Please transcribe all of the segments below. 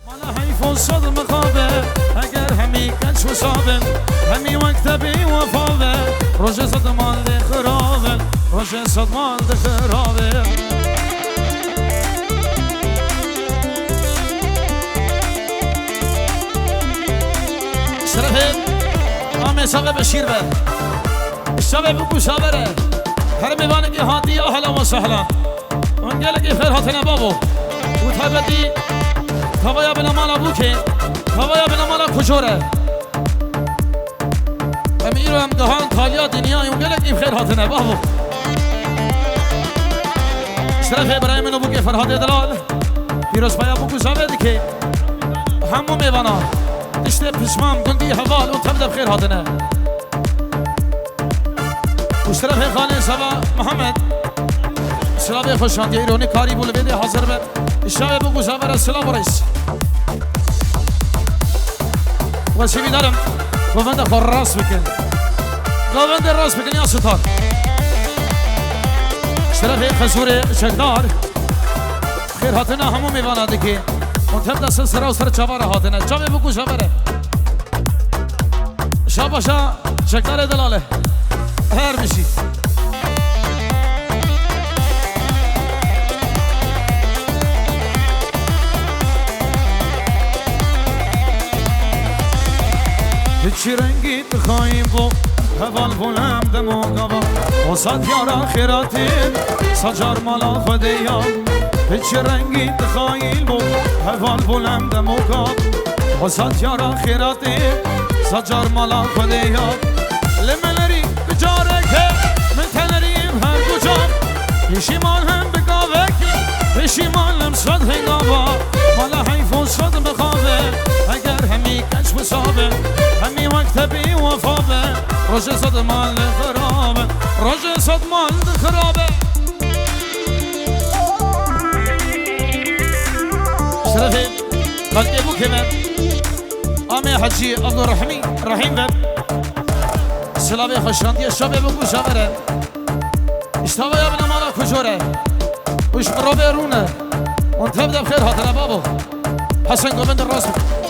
مالا حیف و صد مخابه اگر همی کچ و صابه همی مکتبی وفابه روژه صد مال ده خرابه روژه صد مال ده خرابه شرفه آمه شبه بشیر به شبه بکو شابره هر میوانه که هاتی اهلا و سهلا اونگله که خیر هاتنه بابو و تبدی توایا بنا مالا بوکه توایا بنا مالا کجوره امیرو هم دهان تالیا دنیا اونگله که خیر هاتنه بابو شرف ابراهیم نو بوکه فرهاد دلال پیروز پایا بوکو شابه که همو میوانا دشته پشمام گندی حوال اون تبدب خیر هاتنه اشترف خانه سبا محمد سلام خوشاندی ایرانی کاری بول بده حاضر به اشاره بگو زبر سلام رئیس و چی می‌دارم گوند خور راست بکن گوند راست بکن یا ستار اشترف خزور شکدار خیر هاتنه همو میوانه که منتب دست سرا و سر چوار هاتنه جامع بگو زبره شاباشا شکدار دلاله هر میشی چی رنگی تخاییم بو هوال بلند موقعا وسط یارا خیراتین سجار مالا خودیا چی رنگی تخاییم بو هوال بلند موقعا وسط یارا خیراتین سجار مالا خودیا لملری بجاره که من تنریم هر کجا پشیمان هم بگاوه که پشیمانم صد هنگاوا مالا حیف و صد بخوابه اگر همی کش بسابه همی مکتبی وفابه روژه صد مال خرابه روژه صد مال خرابه شرفی قلقی بو که من آمه حجی عبدالرحمی رحیم بب سلامه خوشاندی شبه بگو شبره اشتابه یا بنا مالا کجوره وش برابه رونه منتب دب خیر هاتنه بابو حسن گوبند راست بکن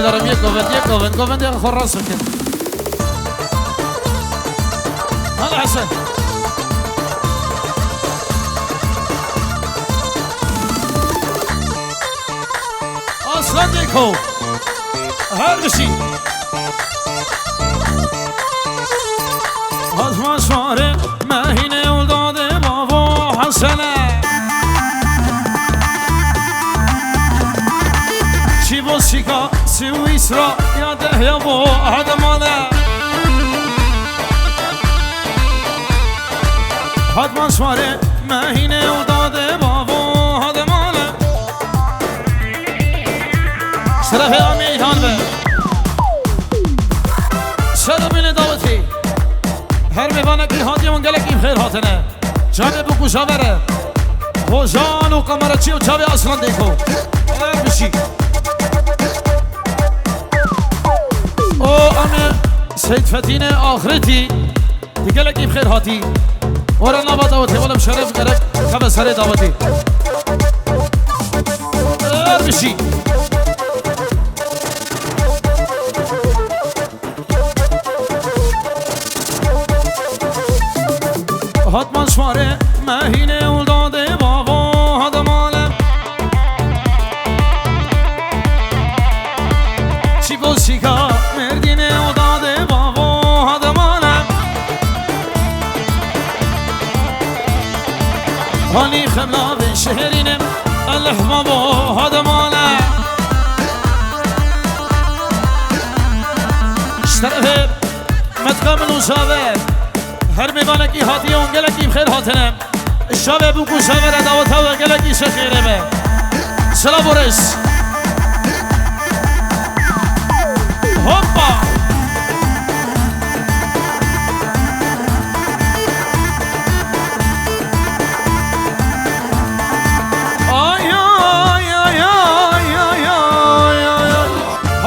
دارم یک گوند یک خور راست بکن هلا حسن اصلا دیکو هر بشی حتما شواره مهینه اولداده بابا حسنه چی بسیکا سویس را یاده یا بو هدمانه حتما شواره مهینه و داده بابا هدمانه شرف امیدان به شرف بین داوتی هر میوانه که هاتی منگله که خیر هاتنه جانه بکو شاوره و جان و قمرچی و چاوی اصلا دیکو هر بشی او امه سید فتین آخرتی دیگه لکی بخیر هاتی ورا نبا داوتی ولم شرف گرک خب سر داوتی ار بشی حتما شماره مهینه اولداده بابا هدمالم شیکا مردینه و داده بابا هدمانم هانی خملا به شهرینم الله بابا هدمانم اشترفه متقامل وشاوه هر میوانکی هاتی اونگلکی بخیر هاتنم الشابه بوكو شاوه دعوتها وانگلکی شخیره به سلام بورس هوبا آی آی آی آی آی آی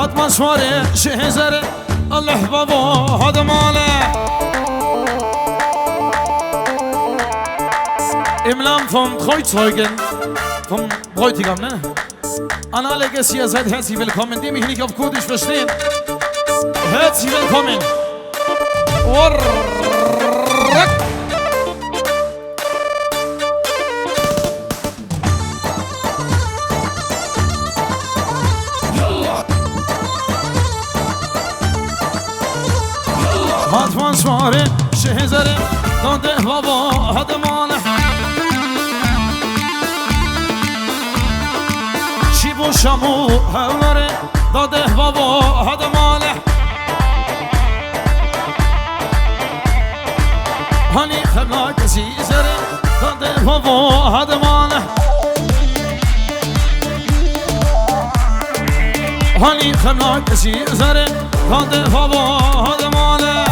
حتما شواره شهزره الله بابا هذا ماله املام vom Kreuzzeugen vom Bräutigam, ne? An alle Gäste hier seid herzlich willkommen, die mich nicht auf Kurdisch verstehen. Herzlich willkommen. Hatman şmare şehzere dande baba hadmane Şibu şamu hevlare dade baba hadmane Hani khemla kesi zere dade baba hadmane Hani khemla kesi zere dade baba hadmane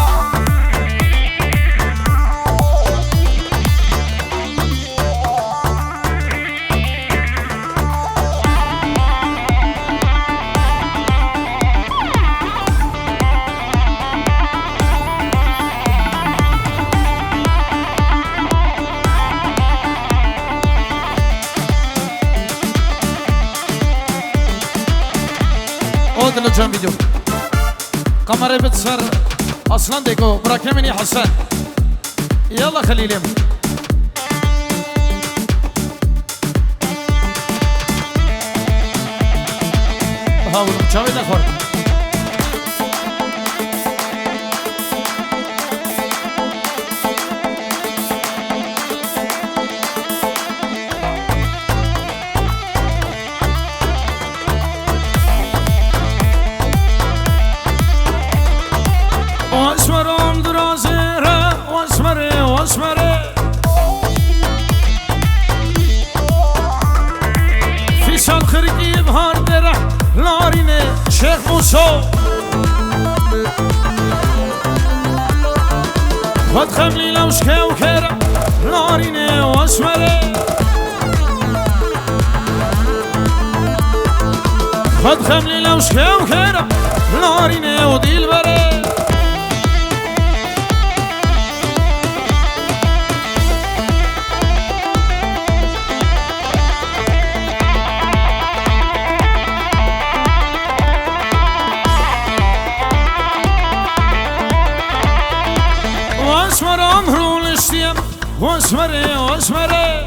دلو جان ویدیو کامره بتصر اصلا دیگو براکمینی حسن یالا خلیلیم هاولم چاوی نخور شیخ موسو خود خملی لوشکه و کرم نارینه و اسمره خود خملی لوشکه و کرم نارینه و دیل بره واسمره واسمره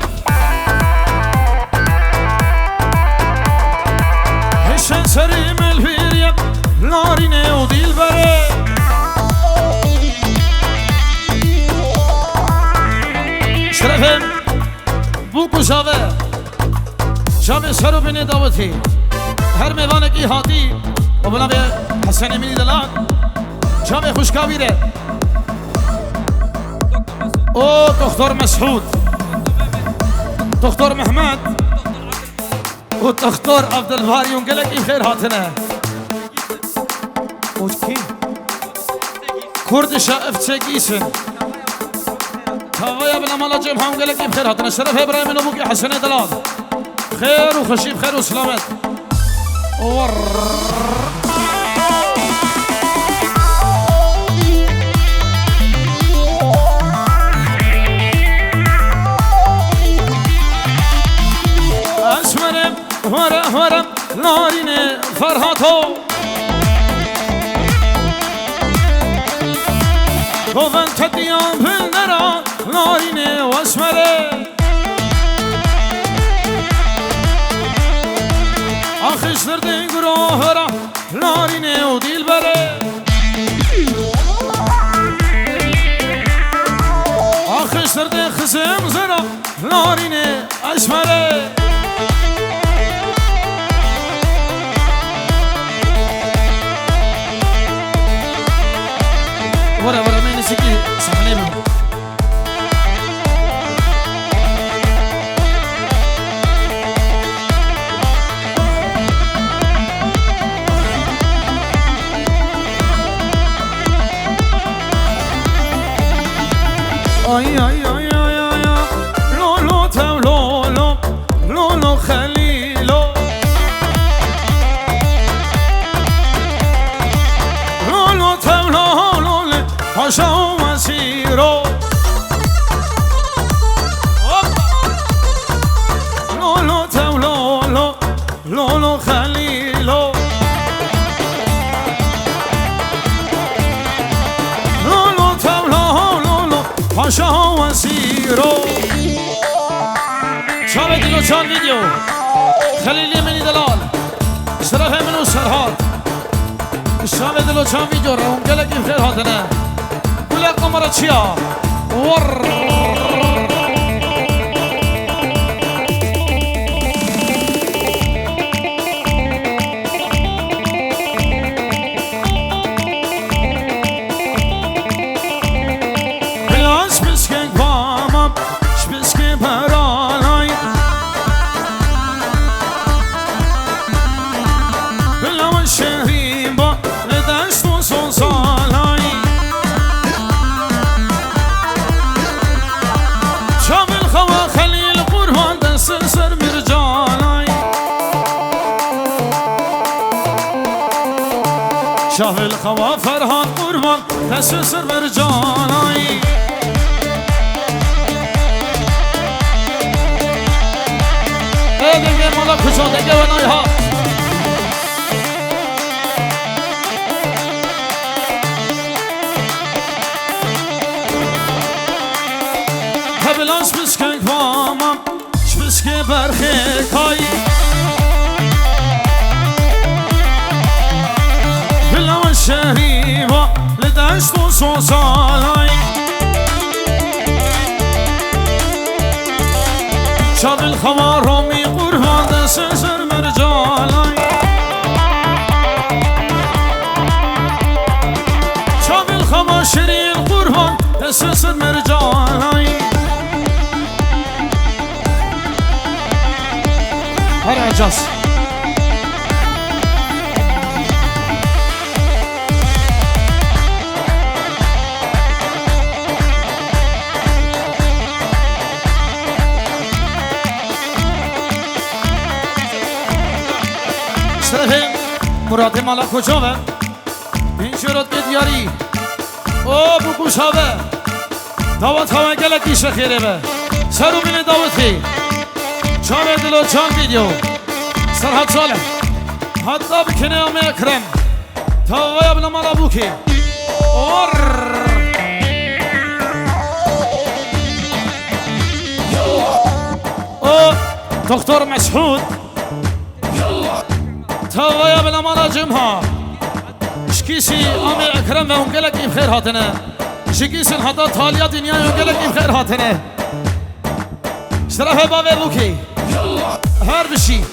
هشن سري ملفيريم نارينه وديل بره شرفم بوكو شاوه سرو بینه دعوتی هر میوانکی هاتی و بنا به حسن امینی دلان شاوه خوشکاویره او دكتور مسعود دكتور محمد والدكتور عبد الباري ونقلك خير هاتنا وكي كرد شائف تسيقيسن هوايا بلا مالا جمعها ونقلك خير هاتنا شرف ابراهيم نبوكي حسن دلال خير وخشيب خير وسلامات ورم نارینه فرهاتو گوون تدیان پندرا نارینه و اسمره آخش دردین گروه را نارینه و دیل بره آخش سرده خزم زرا نارینه اشمره ورا ورا من نسيكي سحني بهم ay ay ay ay ay lolo tav lolo lolo khalilo lolo tav lolo pasha masiro lolo tav lolo lolo khalilo پاشا و سیرو شاب دیلو چان ویدیو خلیلی منی دلال اشتراف منو سرحال شاب دیلو چان ویدیو رو اون گلگی خیر هاتنه گلگ قمره چیا شاه الخوا فرهان قربان دست سر بر جانایی دیگه مالا کجا دیگه و نای ها هبلانس بسکنگ بامم شبسکه برخه کایی شهری و لدشت و سوزالای شاب الخوارومی قربان دست سر مرجالای شاب الخواشری قربان دست سر مرجالای هر اجاز مراد مالا کجا به این شرط به دیاری او بگوش ها به دعوت ها گلکی شخیره به سرو بینه دعوتی چان دل و چان ویدیو سرحد ساله حتی بکنه آمه اکرم تا وی ابن مالا بوکی او دکتر مسعود تاویا بلا مالا جمها شکیسی آمی اکرم و اونگلک این خیر هاتنه شکیسی حتا تالیا دنیا اونگلک این خیر هاتنه اشتراف باوی بوکی هر بشی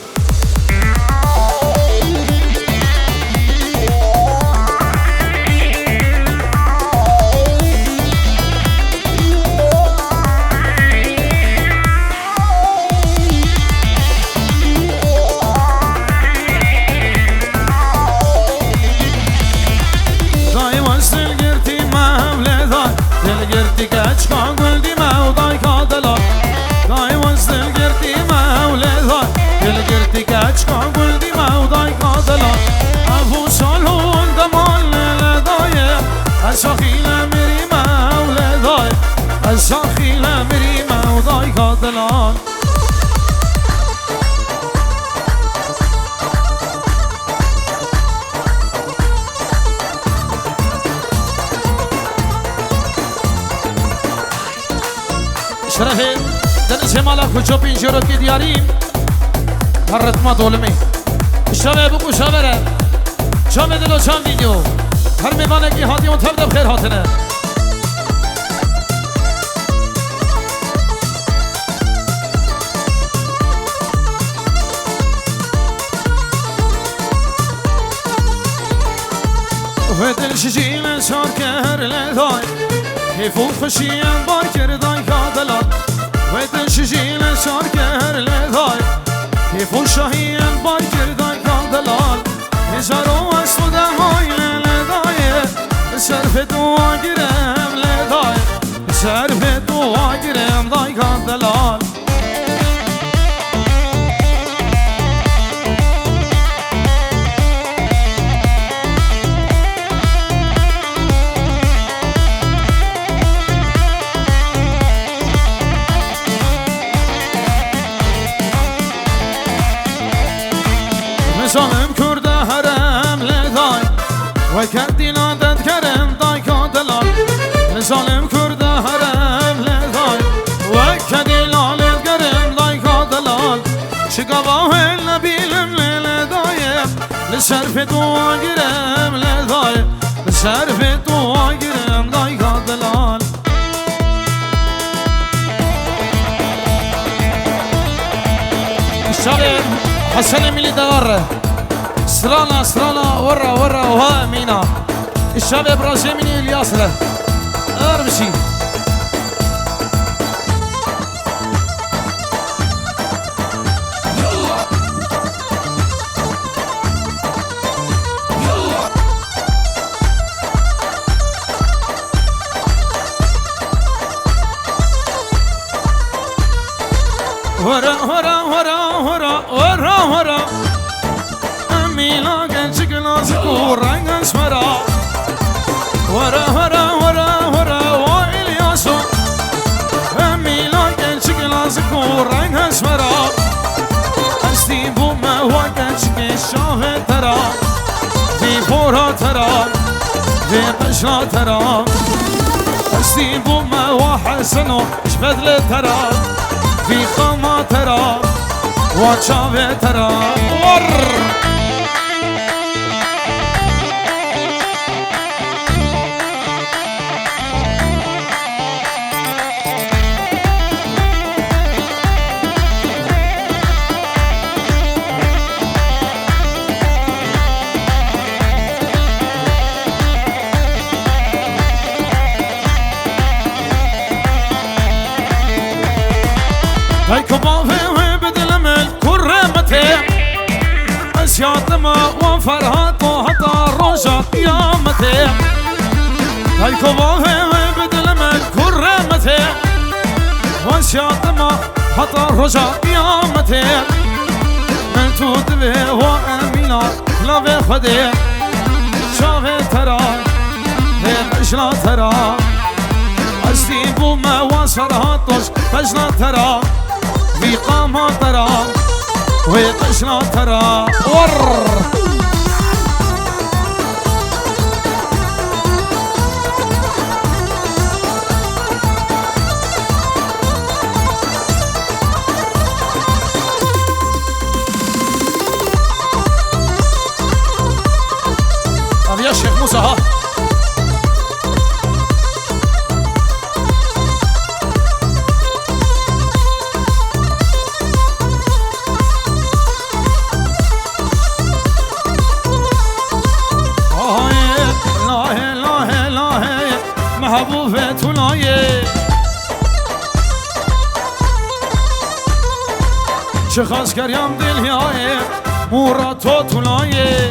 شرف دنس مالا کجا پینجرات که دیاریم هر رتما دولمی شبه بگو شبه چند دل و چند ویدیو هر میوانگی هادی اون تبدب خیر هاتنه و دل شجیل شار کر لدای کیفو خوشیم بار کردای کادلال و دل شجیل شار کر لدای کیفو شاهیم بار کردای کادلال هزارو از تو دمای لدای صرف دعا گیرم لدای صرف دعا گیرم دای کادلال سالم کرده هرم لدای و کردی نادت کرم دای کادلال سالم کرده هرم لدای و کردی نادت کرم دای کادلال شگواه نبیلم لدای لصرف دعا گیرم لدای لصرف دعا گیرم دای کادلال الشباب حسن ملي دار سرانا سرانا ورا وها مينا الشباب ابراهيم مني الياسر ارمشي ورا أمينا جنشك نازكو رنگ اسمرا ورا وإلياسو أمينا جنشك نازكو رنگ اسمرا استيبو ما هو جنشك شاه ترى في فورا ترى في قشرة ترى استيبو ما هو حسنو شبدل ترى في خما ترى وشاوه ترى هيكو بافي بدل من كرمتي اسياطمة وفرهات وهطا روشا قيامتي هيكو بافي بدل من كرمتي واسياطمة هطا روشا قيامتي من توت به وامينا لا به خدي شافي ترى في قشلا ترى استيبو ما وصرهاتوش قشلا ترى في قامة ترى وقشرة ترى أبي يا شيخ موسى ها محبوبه تونایه چه خواست کریم دلیایه مورا تو تونایه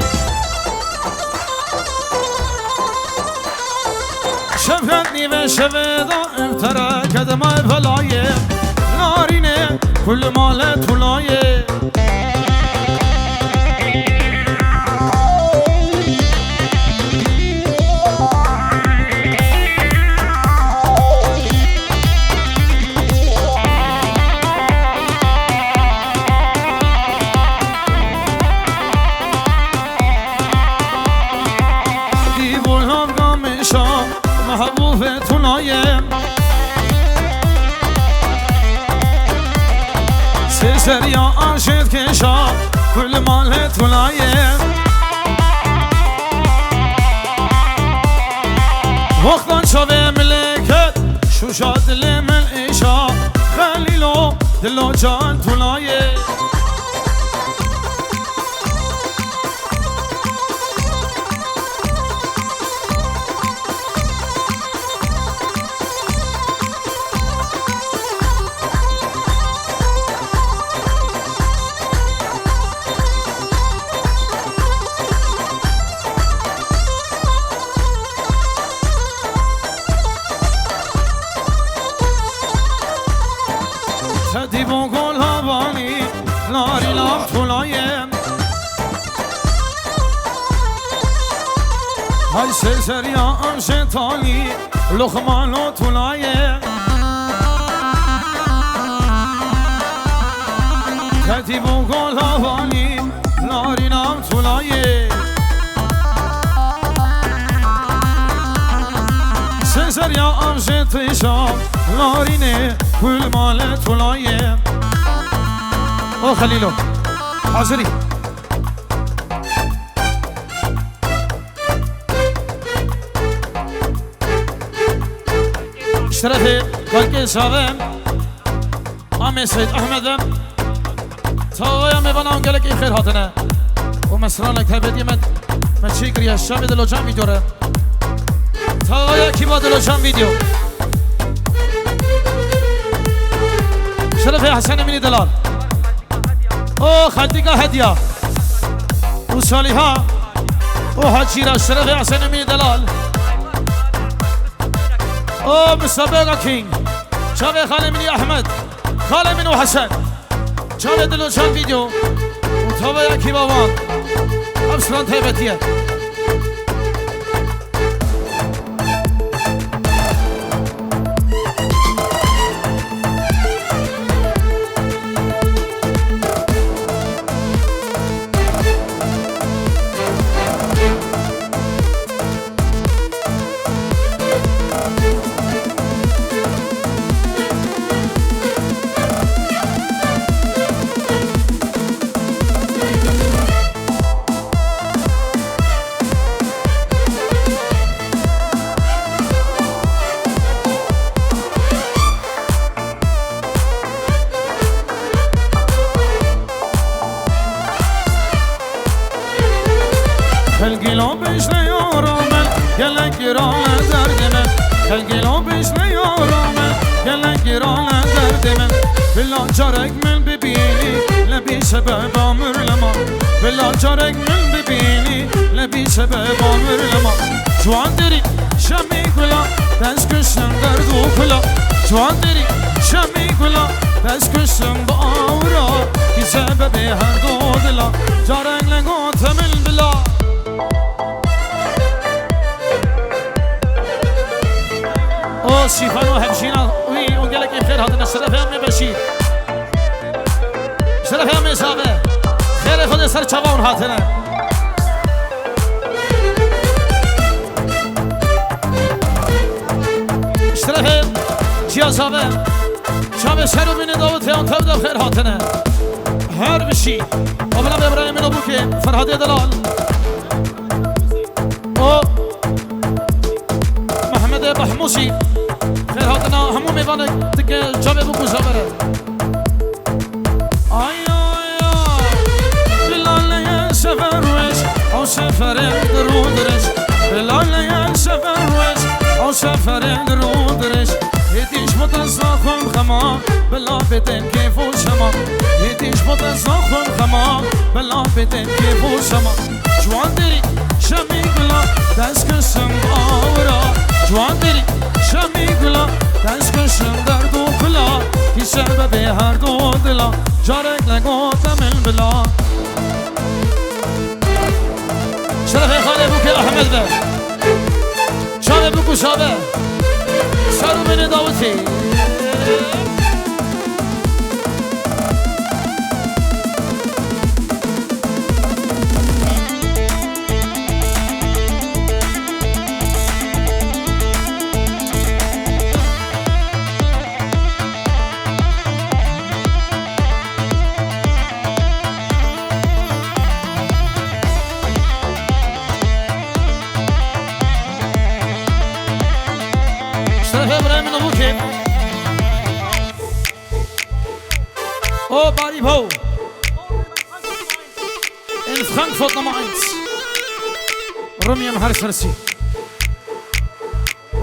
شفت نیوه شویدا افتره کدمه بلایه نارینه کل مال تونایه محبوب تونایم سریا عاشق کشا کل مال تونایم وقتا شوه ملکت شوشا دل من ایشا خلیلو دلو جان تولایه دیوان گل هوانی ناری لام تولایم های سریا ام شیطانی لخمانو تولایم دیوان گل هوانی ناری لام تولایم سریا ام شیطان نارینه كل مال تولايه او خليلو حاضري اشترفي كالكي ساوم عمي سيد احمد تاويا ميبانان قالك اي خير هاتنا ومسرانك هبدي من شكري الشام دلو جام فيديو را تاويا كيبا دلو جام فيديو شرف يا حسن مني دلال او خديقة هدية وصالحة وحجيرة شرف يا حسن مني دلال او مسابقة كينج شافي خالي مني احمد خالي مني حسن شافي دلو شان فيديو وطبع يا كيباوان ابسران تيبتية خلقيلو بيش ليورامن يلك يرانا دردمن خلقيلو بيش ليورامن يلك يرانا دردمن بلا جارك من ببيني لبي سبب عمر لما بلا جارك من ببيني لبي سبب عمر لما جوان دري شمي كلا دست كشن دردو كلا جوان دري شمي كلا دست كشن بآورا كي سبب هر دو دلا جارك لگو تمل بلا او سيفان وهمشينا وي وقالك خير هذا الشرف يا امي بشير شرف يا امي صابه خير خد سر چوان هاتنا شرف چیا صابه شاب سر بين داوود يا تبدا خير هاتنا هر بشي قبل ابراهيم ابو كي فرهاد دلال او محمد بحموسي خير هاتنا همو ميوانك تك جابه بكو زبره آیا بلال يا سفر وش او سفر درودرش بلال يا سفر وش او سفر درودرش يتيش متصاخم خما بلا بتن كيف وشما يتيش متصاخم خما بلا بتن كيف وشما جوان دري شمي بلا دست كسم آورا جوان دري شمي بلا دست كسم دردو بلا كي سبب هر دو دلا جارك لگو تمل بلا شرف خالي بوكي احمد ده شابه بوكو شابه سرو من داوتي اشتري منو بوكي او باري بو in Frankfurt Nummer 1 رمية مهر سرسي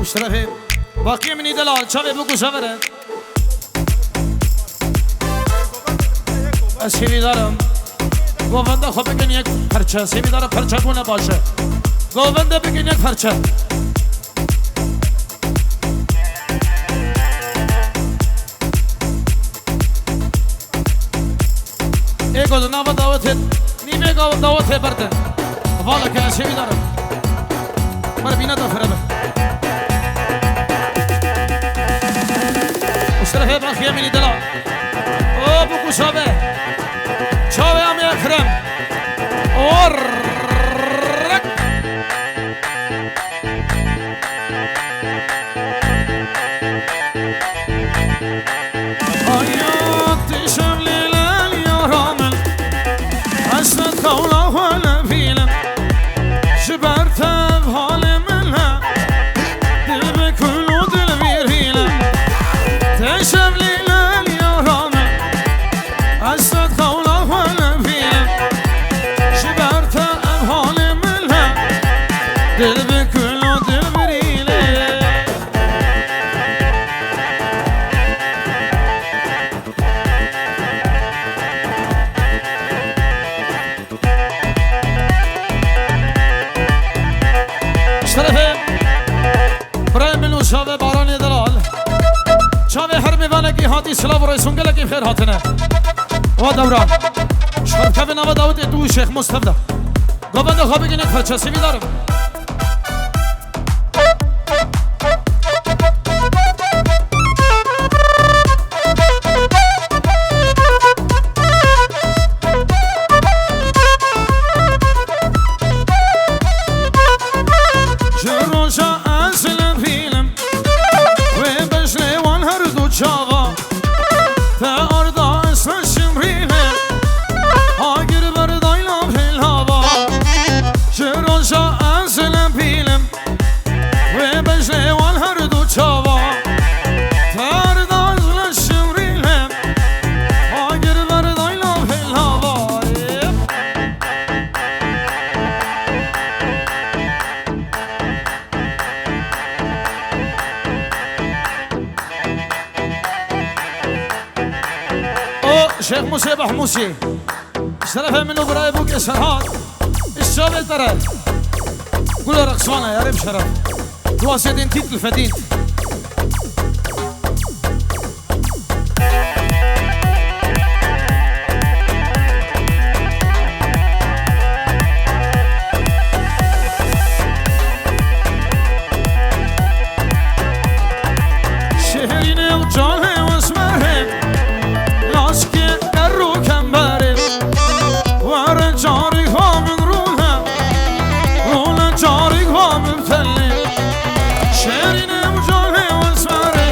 اشتري باقي مني دلال شابي بوكو شابره اشیوی دارم گوونده خب بگن یک پرچه سیوی دارم پرچه گونه باشه گوونده بگن یک پرچه ایگو دناو دعوته نیمه گاو دعوته برده والا که اشیوی دارم بر بینه دا فرده اشترفه باقیه منی دلال او بکو شابه شابه هم اکرم ورک آیات شملی لیارامل حسنت قولا و نفیلم جبرتم حال منها دل بکل و دل بیرینم تشملی لیارامل حسنت قولا و نفیلم جبرتم حال منها دل بکل و دل بیرینم اشترفه برای منو شاوه بارانی دلال شاوه هر میوانگی هاتی سلاو رئیسون گلگی خیر هاتنه و دوران شرف که نوا داود دو شیخ مصطفی گوبنده خوابی گینه پرچه سیوی دارم شيخ موسى بحموسي اشترفه منه براي بوك اسرهات الشاب ترى قول رقصانه يا رب شرف دواسيدين تيت الفدينت شهرينه وجانه واسمره لاسكي درو كمبره وارن جاري من روله روله جاري مبتلي شهرينه وجانه واسمره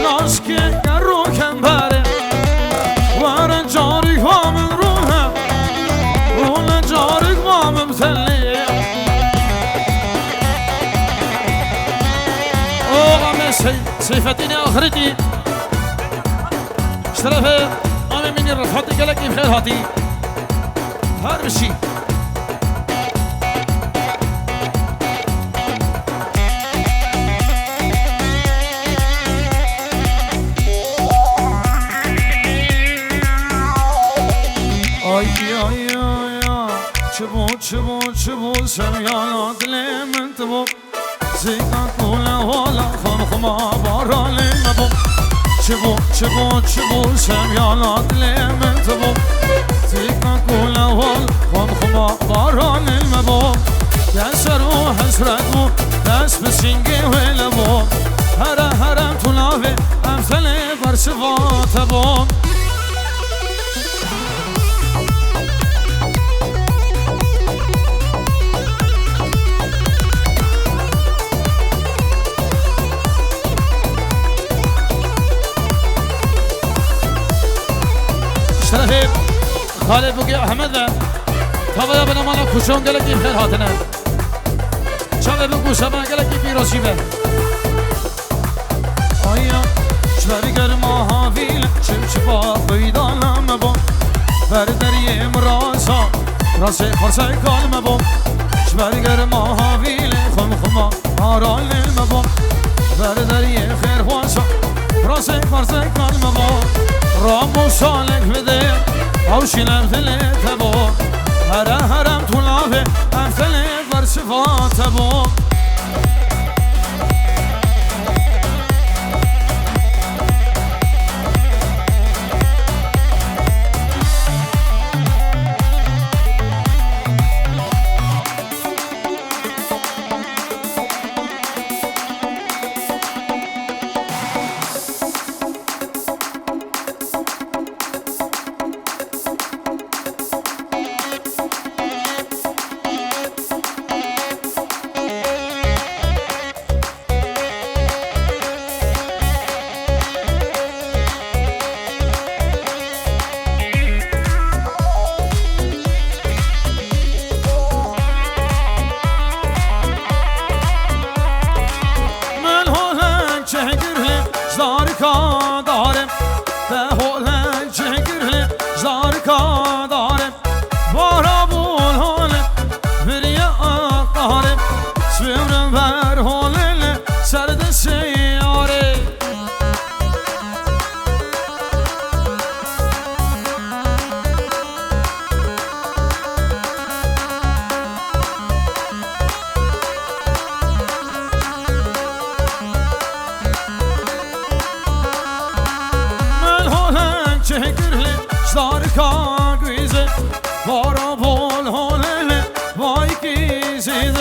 لاسكي درو كمبره وارن جاري من روله روله جاري مبتلي سيفتيني آخرتي اشترفه آمي مني رفعتي قلقي بخير هاتي هار بشي آي آي آي چبو سميانا دلي من تبو زيقات مولا ولا خما بارالي مبو چبو سميانات لي من تبو زيقات مولا ولا خما بارالي مبو يسر وحسرت دس بسنگي ولبو هرم تنافي امثلي برسفات بو اشترفه خالد بوگی احمد تابعه بنامانا خوشون گلکی خیر هاتنه شبه بگو شبه گلکی پیروشی به شبر گرما هاویل چم چپا خیدانم با بر دریم راسا راس فرسای کالم با شبر گرما هاویل خم خما آرالم با بر دریم خیر واسا راس فرسای کالم با رامو سالک بده او شنم دلت با هرم طلابه افلت بر صفات با دارم به حال چگرل زار کا دارم بارا بول حال بریا آقارم سویرم بر حال سرد سیاره زار کا گویزه بارا بول حاله وای کی زیده